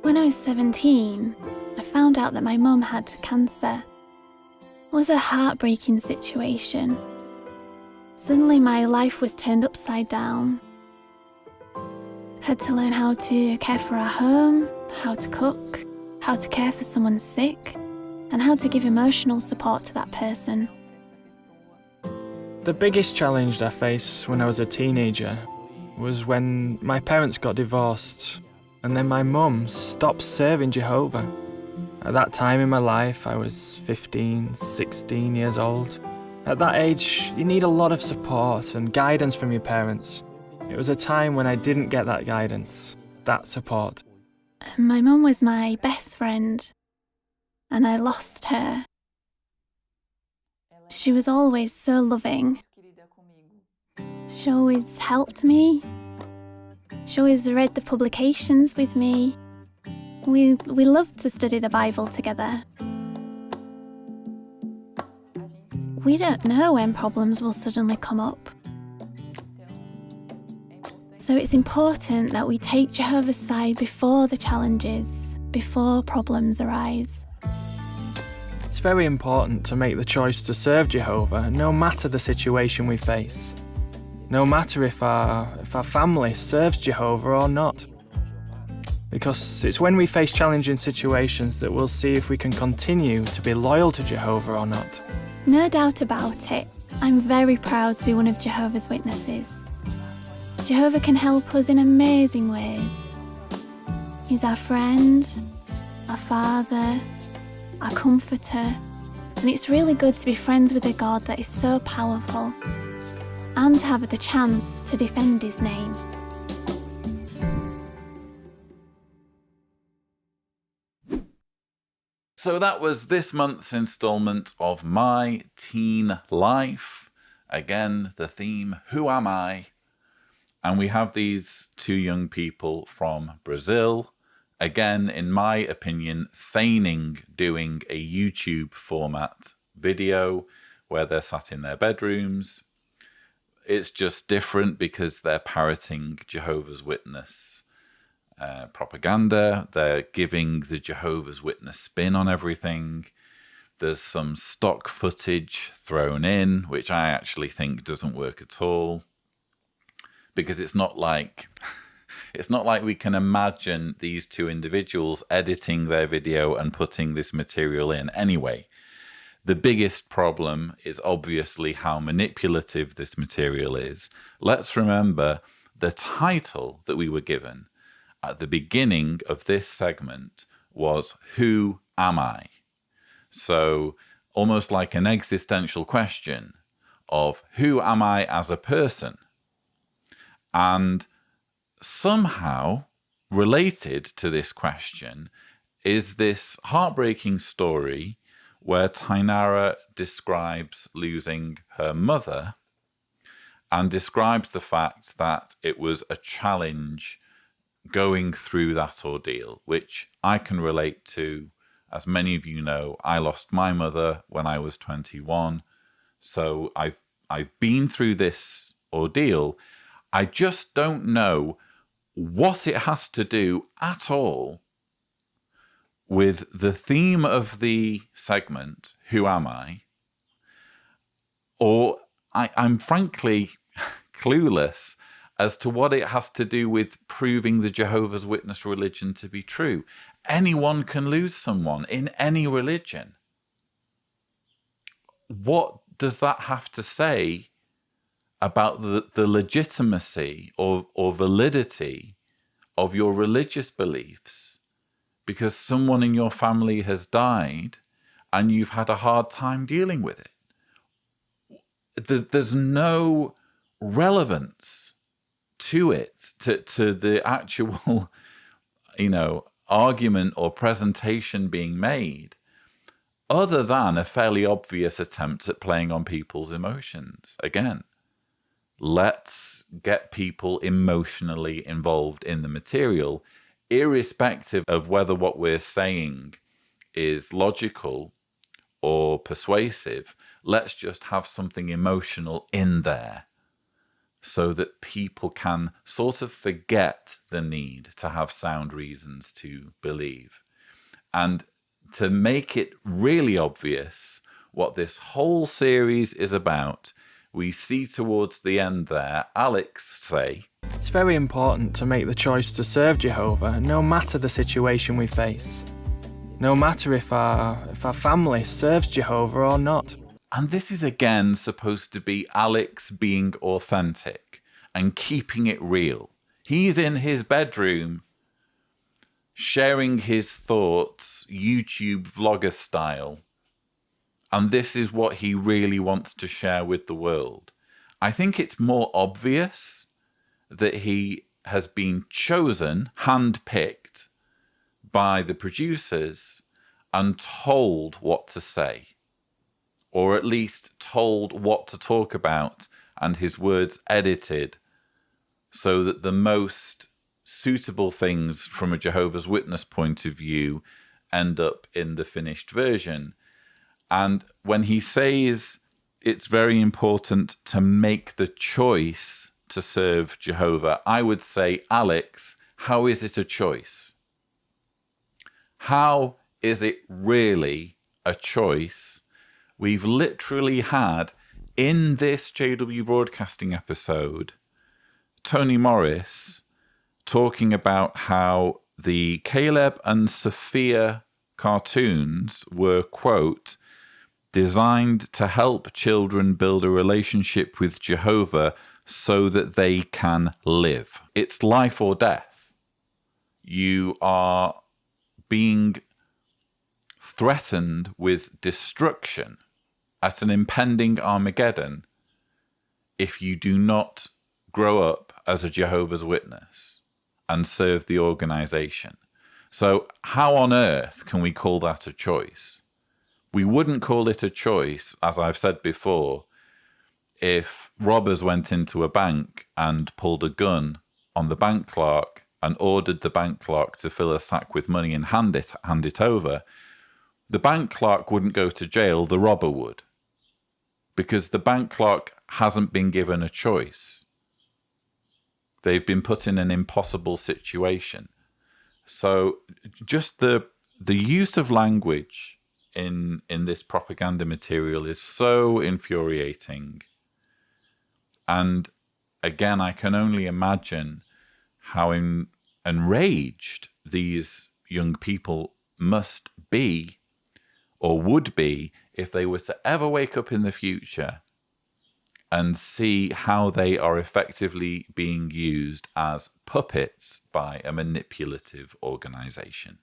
When I was 17, I found out that my mum had cancer. It was a heartbreaking situation. Suddenly my life was turned upside down. Had to learn how to care for our home, how to cook, how to care for someone sick, and how to give emotional support to that person. The biggest challenge I faced when I was a teenager was when my parents got divorced and then my mum stopped serving Jehovah. At that time in my life, I was 15, 16 years old. At that age, you need a lot of support and guidance from your parents. It was a time when I didn't get that guidance, that support. My mum was my best friend, and I lost her. She was always so loving. She always helped me. She always read the publications with me. We loved to study the Bible together. We don't know when problems will suddenly come up. So it's important that we take Jehovah's side before the challenges, before problems arise. It's very important to make the choice to serve Jehovah no matter the situation we face. No matter if our family serves Jehovah or not. Because it's when we face challenging situations that we'll see if we can continue to be loyal to Jehovah or not. No doubt about it, I'm very proud to be one of Jehovah's Witnesses. Jehovah can help us in amazing ways. He's our friend, our father, our comforter, and it's really good to be friends with a God that is so powerful and to have the chance to defend his name. So that was this month's installment of My Teen Life. Again, the theme, Who Am I? And we have these two young people from Brazil. Again, in my opinion, feigning doing a YouTube format video where they're sat in their bedrooms. It's just different because they're parroting Jehovah's Witness propaganda. They're giving the Jehovah's Witness spin on everything. There's some stock footage thrown in, which I actually think doesn't work at all, because it's not like we can imagine these two individuals editing their video and putting this material in. Anyway, the biggest problem is obviously how manipulative this material is. Let's remember the title that we were given at the beginning of this segment was Who Am I? So almost like an existential question of who am I as a person? And somehow related to this question is this heartbreaking story where Tainara describes losing her mother and describes the fact that it was a challenge going through that ordeal, which I can relate to. As many of you know, I lost my mother when I was 21. So I've been through this ordeal. I just don't know what it has to do at all with the theme of the segment, Who Am I? Or I'm frankly clueless as to what it has to do with proving the Jehovah's Witness religion to be true. Anyone can lose someone in any religion. What does that have to say about the legitimacy or validity of your religious beliefs? Because someone in your family has died and you've had a hard time dealing with it. There's no relevance to it, to the actual, argument or presentation being made, other than a fairly obvious attempt at playing on people's emotions. Again, let's get people emotionally involved in the material, irrespective of whether what we're saying is logical or persuasive. Let's just have something emotional in there. so that people can sort of forget the need to have sound reasons to believe. And to make it really obvious what this whole series is about, we see towards the end there Alex say, It's very important to make the choice to serve Jehovah no matter the situation we face. No matter if our family serves Jehovah or not. and this is again supposed to be Alex being authentic and keeping it real. He's in his bedroom sharing his thoughts, YouTube vlogger style, and this is what he really wants to share with the world. I think it's more obvious that he has been chosen, handpicked by the producers and told what to say, or at least told what to talk about and his words edited so that the most suitable things from a Jehovah's Witness point of view end up in the finished version. And when he says it's very important to make the choice to serve Jehovah, I would say, Alex, how is it a choice? How is it really a choice? We've literally had, in this JW Broadcasting episode, Tony Morris talking about how the Caleb and Sophia cartoons were, quote, designed to help children build a relationship with Jehovah so that they can live. It's life or death. You are being threatened with destruction at an impending Armageddon if you do not grow up as a Jehovah's Witness and serve the organization. So how on earth can we call that a choice? We wouldn't call it a choice, as I've said before, if robbers went into a bank and pulled a gun on the bank clerk and ordered the bank clerk to fill a sack with money and hand it over. The bank clerk wouldn't go to jail, the robber would, because the bank clerk hasn't been given a choice. They've been put in an impossible situation. So just the use of language in this propaganda material is so infuriating. And again, I can only imagine how enraged these young people must be or would be if they were to ever wake up in the future and see how they are effectively being used as puppets by a manipulative organization.